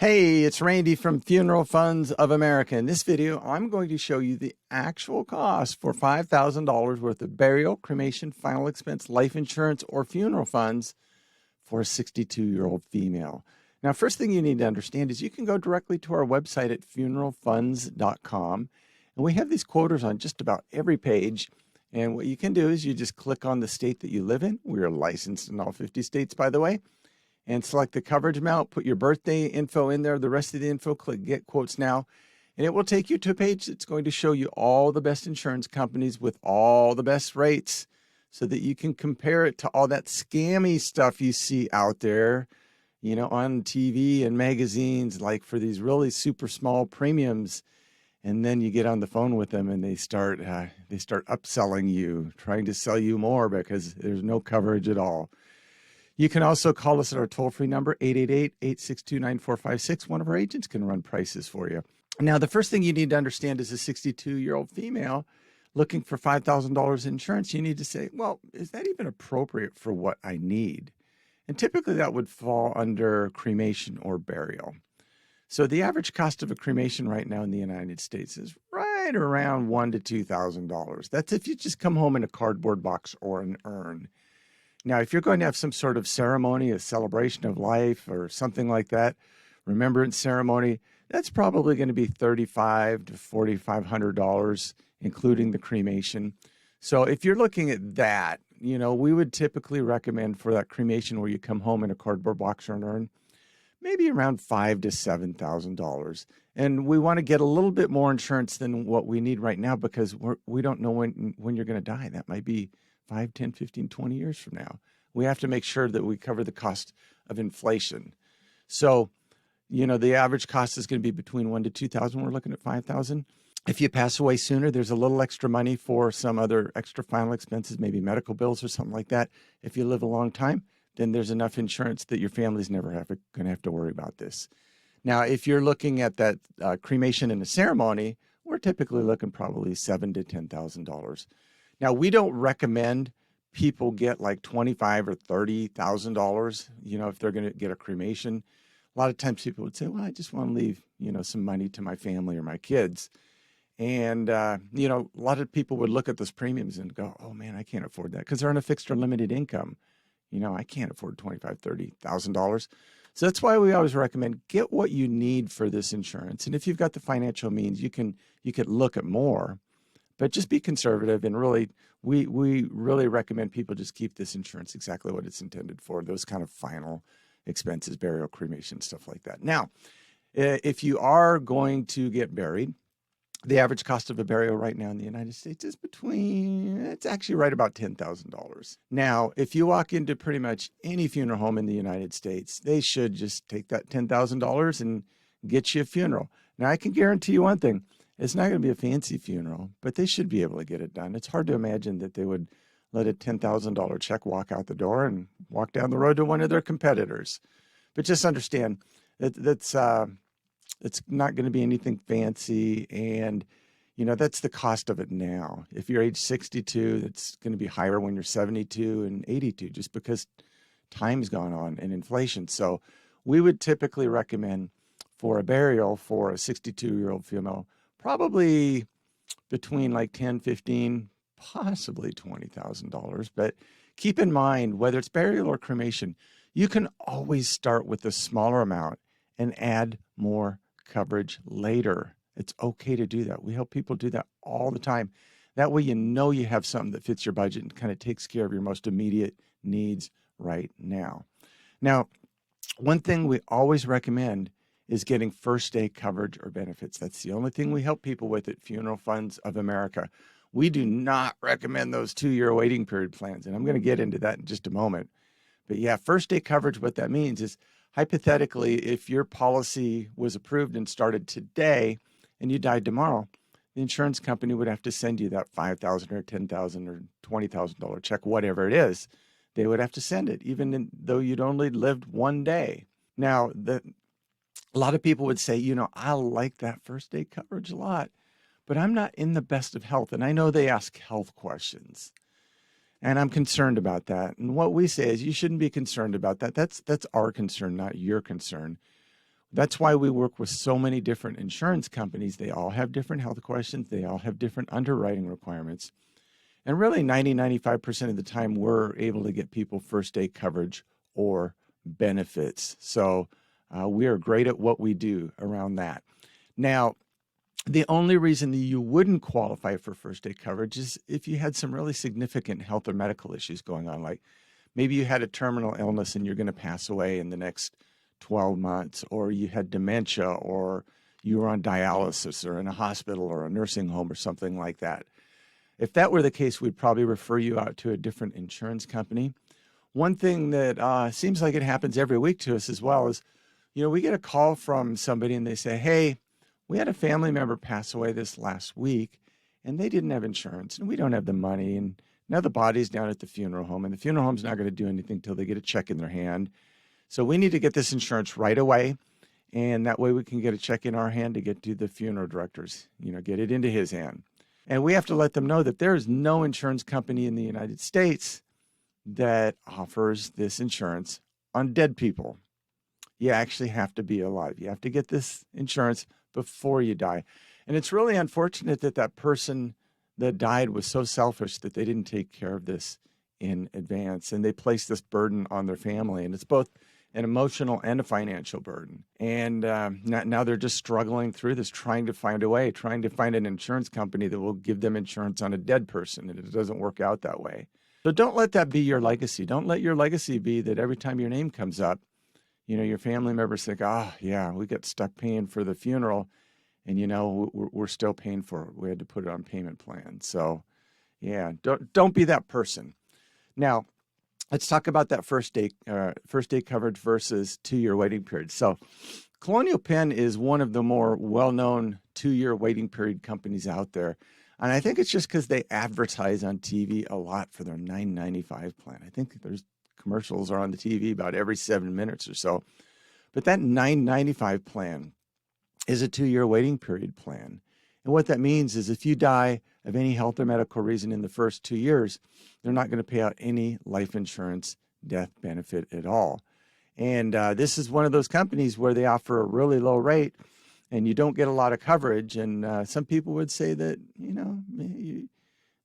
Hey, it's Randy from Funeral Funds of America. In this video, I'm going to show you the actual cost for $5,000 worth of burial, cremation, final expense, life insurance, or funeral funds for a 62-year-old female. Now, first thing you need to understand is you can go directly to our website at funeralfunds.com, and we have these quoters on just about every page. And what you can do is you just click on the state that you live in. We are licensed in all 50 states, by the way. And select the coverage amount, put your birthday info in there, the rest of the info, click Get Quotes Now, and it will take you to a page that's going to show you all the best insurance companies with all the best rates so that you can compare it to all that scammy stuff you see out there, you know, on TV and magazines, like for these really super small premiums. And then you get on the phone with them and they start upselling you, trying to sell you more because there's no coverage at all. You can also call us at our toll-free number, 888-862-9456. One of our agents can run prices for you. Now, the first thing you need to understand is a 62-year-old female looking for $5,000 insurance. You need to say, well, is that even appropriate for what I need? And typically that would fall under cremation or burial. So the average cost of a cremation right now in the United States is right around $1,000 to $2,000. That's if you just come home in a cardboard box or an urn. Now, if you're going to have some sort of ceremony, a celebration of life or something like that, remembrance ceremony, that's probably going to be $3,500 to $4,500, including the cremation. So if you're looking at that, you know, we would typically recommend for that cremation where you come home in a cardboard box or an urn, maybe around $5,000 to $7,000. And we want to get a little bit more insurance than what we need right now because we don't know when you're going to die. That might be 5, 10, 15, 20 years from now. We have to make sure that we cover the cost of inflation. So, you know, the average cost is going to be between $1,000 to $2,000. We're looking at $5,000. If you pass away sooner, there's a little extra money for some other extra final expenses, maybe medical bills or something like that. If you live a long time, then there's enough insurance that your family's never going to have to worry about this. Now, if you're looking at that cremation and a ceremony, we're typically looking probably $7,000 to $10,000. Now, we don't recommend people get like $25,000 or $30,000, you know, if they're going to get a cremation. A lot of times people would say, well, I just want to leave, you know, some money to my family or my kids. And, you know, a lot of people would look at those premiums and go, oh, man, I can't afford that because they're on a fixed or limited income. You know, I can't afford $25,000, $30,000. So that's why we always recommend get what you need for this insurance. And if you've got the financial means, you could look at more. But just be conservative, and really, we really recommend people just keep this insurance exactly what it's intended for, those kind of final expenses, burial, cremation, stuff like that. Now, if you are going to get buried, the average cost of a burial right now in the United States is it's actually right about $10,000. Now, if you walk into pretty much any funeral home in the United States, they should just take that $10,000 and get you a funeral. Now, I can guarantee you one thing. It's not going to be a fancy funeral, but they should be able to get it done. It's hard to imagine that they would let a $10,000 check walk out the door and walk down the road to one of their competitors. But just understand that it's not going to be anything fancy, and you know that's the cost of it now. If you're age 62, it's going to be higher when you're 72 and 82, just because time's gone on and inflation. So we would typically recommend for a burial for a 62-year-old female, probably between like $10,000, $15,000, possibly $20,000. But keep in mind, whether it's burial or cremation, you can always start with a smaller amount and add more coverage later. It's okay to do that. We help people do that all the time. That way you know you have something that fits your budget and kind of takes care of your most immediate needs right now. Now, one thing we always recommend is getting first day coverage or benefits. That's the only thing we help people with at Funeral Funds of America. We do not recommend those 2-year waiting period plans, and I'm going to get into that in just a moment. But yeah, first day coverage, what that means is hypothetically, if your policy was approved and started today and you died tomorrow, the insurance company would have to send you that $5,000 or $10,000 or $20,000 check, whatever it is. They would have to send it, even though you'd only lived one day. Now, a lot of people would say, you know, I like that first day coverage a lot, but I'm not in the best of health. And I know they ask health questions. And I'm concerned about that. And what we say is you shouldn't be concerned about that. That's our concern, not your concern. That's why we work with so many different insurance companies. They all have different health questions. They all have different underwriting requirements. And really 95% of the time, we're able to get people first day coverage or benefits. So we are great at what we do around that. Now, the only reason that you wouldn't qualify for first day coverage is if you had some really significant health or medical issues going on, like maybe you had a terminal illness and you're going to pass away in the next 12 months, or you had dementia, or you were on dialysis or in a hospital or a nursing home or something like that. If that were the case, we'd probably refer you out to a different insurance company. One thing that seems like it happens every week to us as well is, we get a call from somebody and they say, hey, we had a family member pass away this last week and they didn't have insurance and we don't have the money. And now the body's down at the funeral home and the funeral home's not going to do anything until they get a check in their hand. So we need to get this insurance right away. And that way we can get a check in our hand to get to the funeral director's, get it into his hand. And we have to let them know that there is no insurance company in the United States that offers this insurance on dead people. You actually have to be alive. You have to get this insurance before you die. And it's really unfortunate that that person that died was so selfish that they didn't take care of this in advance. And they placed this burden on their family. And it's both an emotional and a financial burden. And now they're just struggling through this, trying to find a way, trying to find an insurance company that will give them insurance on a dead person. And it doesn't work out that way. So don't let that be your legacy. Don't let your legacy be that every time your name comes up, your family members think, we got stuck paying for the funeral. And, we're still paying for it. We had to put it on payment plan. So, don't be that person. Now, let's talk about that first day coverage versus 2-year waiting period. So Colonial Penn is one of the more well-known 2-year waiting period companies out there. And I think it's just because they advertise on TV a lot for their $9.95 plan. I think there's commercials are on the TV about every 7 minutes or so. But that $9.95 plan is a 2-year waiting period plan. And what that means is if you die of any health or medical reason in the first 2 years, they're not going to pay out any life insurance death benefit at all. And this is one of those companies where they offer a really low rate and you don't get a lot of coverage. And some people would say that,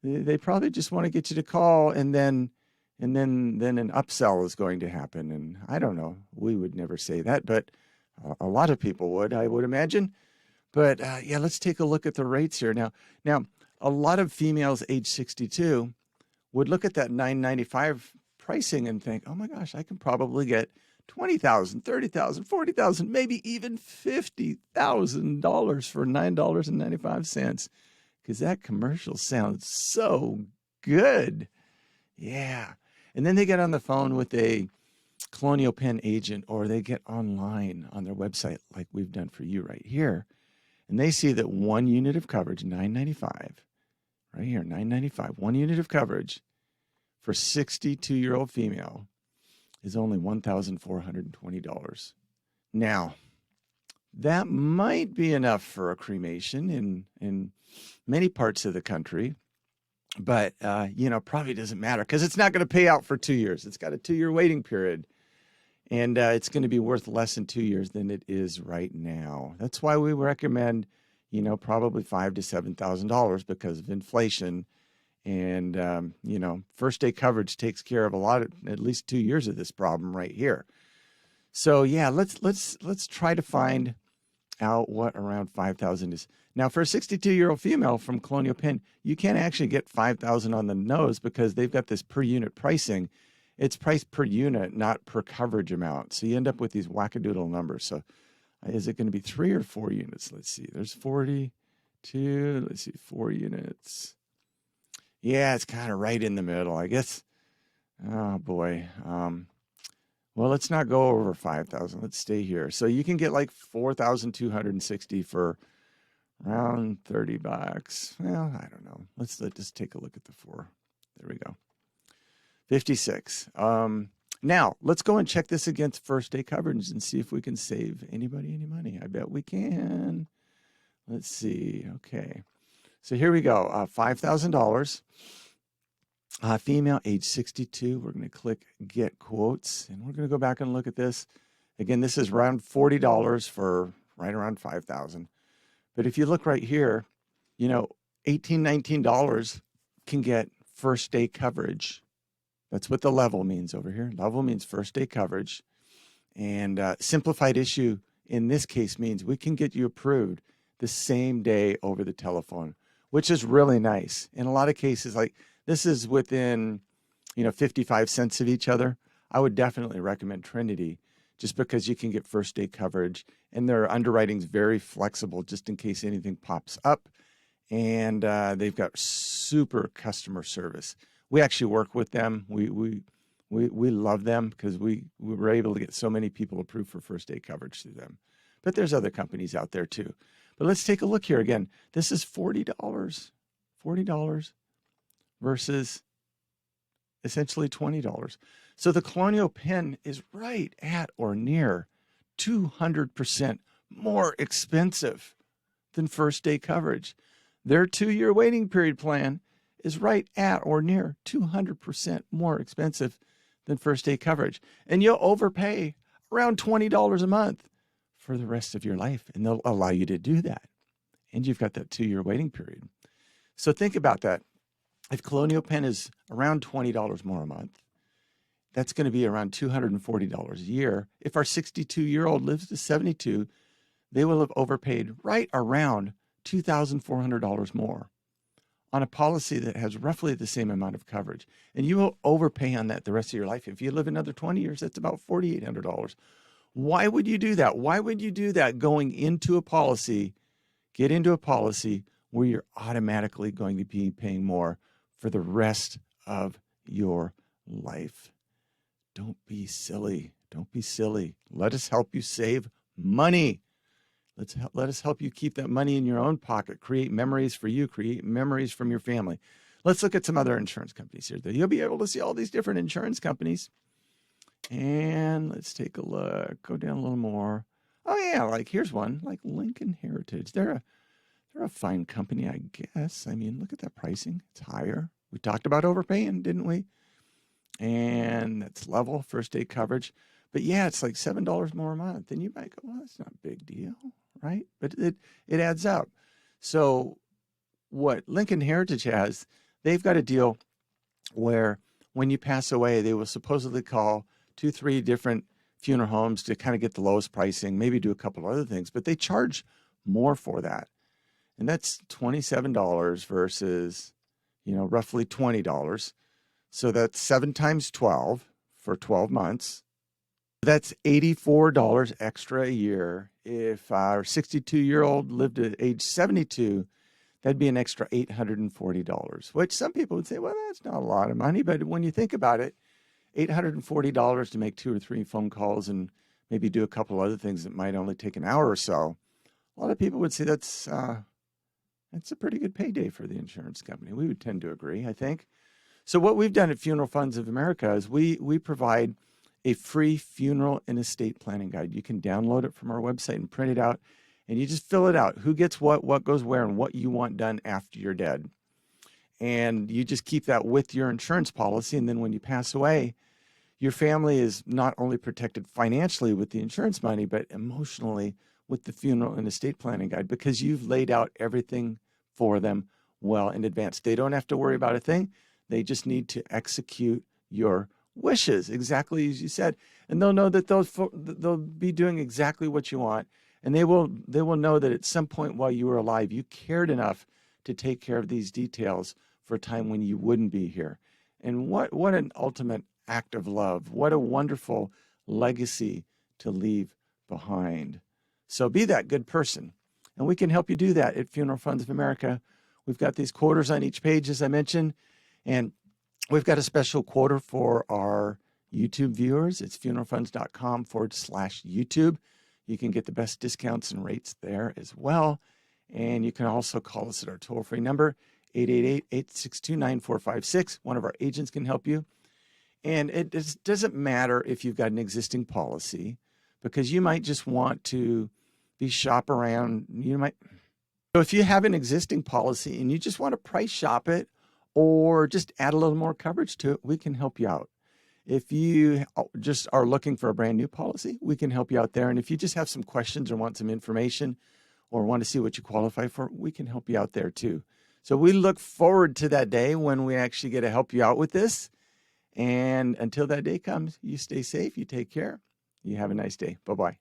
they probably just want to get you to call and then an upsell is going to happen. And I don't know, we would never say that, but a lot of people would, I would imagine. But let's take a look at the rates here. Now, a lot of females age 62 would look at that $9.95 pricing and think, oh my gosh, I can probably get $20,000, $30,000, $40,000, maybe even $50,000 for $9.95 because that commercial sounds so good. Yeah. And then they get on the phone with a Colonial Penn agent or they get online on their website like we've done for you right here. And they see that 1 unit of coverage, $9.95, right here, $9.95, 1 unit of coverage for 62-year-old female is only $1,420. Now, that might be enough for a cremation in many parts of the country, but, probably doesn't matter because it's not going to pay out for 2 years. It's got a 2-year waiting period. And it's going to be worth less in 2 years than it is right now. That's why we recommend, probably $5,000 to $7,000 because of inflation. And, first day coverage takes care of at least 2 years of this problem right here. So, let's try to find out what around $5,000 is. Now, for a 62-year-old female from Colonial Penn, you can't actually get $5,000 on the nose because they've got this per unit pricing. It's priced per unit, not per coverage amount. So you end up with these wackadoodle numbers. So is it going to be 3 or 4 units? Let's see. There's 42. Let's see, 4 units. Yeah, it's kind of right in the middle, I guess. Oh, boy. Well, let's not go over 5,000. Let's stay here. So you can get like 4,260 for around $30. Well, I don't know. Let's just take a look at the 4. There we go. 56. Now, let's go and check this against first day coverage and see if we can save anybody any money. I bet we can. Let's see. Okay. So here we go. $5,000. Female, age 62. We're going to click Get Quotes. And we're going to go back and look at this. Again, this is around $40 for right around $5,000. But if you look right here, you know, $18, $19 can get first day coverage. That's what the level means over here. Level means first day coverage. And simplified issue in this case means we can get you approved the same day over the telephone, which is really nice. In a lot of cases, like this is within, 55 cents of each other. I would definitely recommend Trinity just because you can get first day coverage, and their underwriting's very flexible just in case anything pops up. And they've got super customer service. We actually work with them. We love them because we were able to get so many people approved for first day coverage through them. But there's other companies out there too. But let's take a look here again. This is $40 versus essentially $20. So the Colonial Penn is right at or near 200% more expensive than first day coverage. Their 2-year waiting period plan is right at or near 200% more expensive than first day coverage. And you'll overpay around $20 a month for the rest of your life. And they'll allow you to do that. And you've got that 2-year waiting period. So think about that. If Colonial Penn is around $20 more a month, that's going to be around $240 a year. If our 62-year-old lives to 72, they will have overpaid right around $2,400 more on a policy that has roughly the same amount of coverage. And you will overpay on that the rest of your life. If you live another 20 years, that's about $4,800. Why would you do that? Why would you do that going into a policy, get into a policy where you're automatically going to be paying more for the rest of your life? Don't be silly. Don't be silly. Let us help you save money. Let us help you keep that money in your own pocket, create memories for you, create memories from your family. Let's look at some other insurance companies here. You'll be able to see all these different insurance companies. And let's take a look. Go down a little more. Oh, yeah, like here's one, like Lincoln Heritage. They're a fine company, I guess. I mean, look at that pricing. It's higher. We talked about overpaying, didn't we? And that's level, first day coverage. But yeah, it's like $7 more a month. And you might go, well, that's not a big deal, right? But it adds up. So what Lincoln Heritage has, they've got a deal where when you pass away, they will supposedly call 2-3 different funeral homes to kind of get the lowest pricing, maybe do a couple of other things, but they charge more for that. And that's $27 versus, roughly $20. So that's 7 times 12 for 12 months. That's $84 extra a year. If our 62-year-old lived at age 72, that'd be an extra $840, which some people would say, well, that's not a lot of money. But when you think about it, $840 to make 2 or 3 phone calls and maybe do a couple other things that might only take an hour or so, a lot of people would say that's a pretty good payday for the insurance company. We would tend to agree, I think. So what we've done at Funeral Funds of America is we provide a free funeral and estate planning guide. You can download it from our website and print it out, and you just fill it out. Who gets what goes where, and what you want done after you're dead. And you just keep that with your insurance policy, and then when you pass away, your family is not only protected financially with the insurance money, but emotionally with the funeral and estate planning guide, because you've laid out everything for them well in advance. They don't have to worry about a thing. They just need to execute your wishes, exactly as you said. And they'll know that they'll be doing exactly what you want. And they will know that at some point while you were alive, you cared enough to take care of these details for a time when you wouldn't be here. And what an ultimate act of love. What a wonderful legacy to leave behind. So be that good person. And we can help you do that at Funeral Funds of America. We've got these quarters on each page, as I mentioned, and we've got a special quarter for our YouTube viewers. It's funeralfunds.com/YouTube. You can get the best discounts and rates there as well. And you can also call us at our toll-free number, 888-862-9456. One of our agents can help you. And it doesn't matter if you've got an existing policy, because you might just want to shop around. So if you have an existing policy and you just want to price shop it or just add a little more coverage to it, we can help you out. If you just are looking for a brand new policy, we can help you out there. And if you just have some questions or want some information or want to see what you qualify for, we can help you out there too. So we look forward to that day when we actually get to help you out with this. And until that day comes, you stay safe, you take care, you have a nice day. Bye-bye.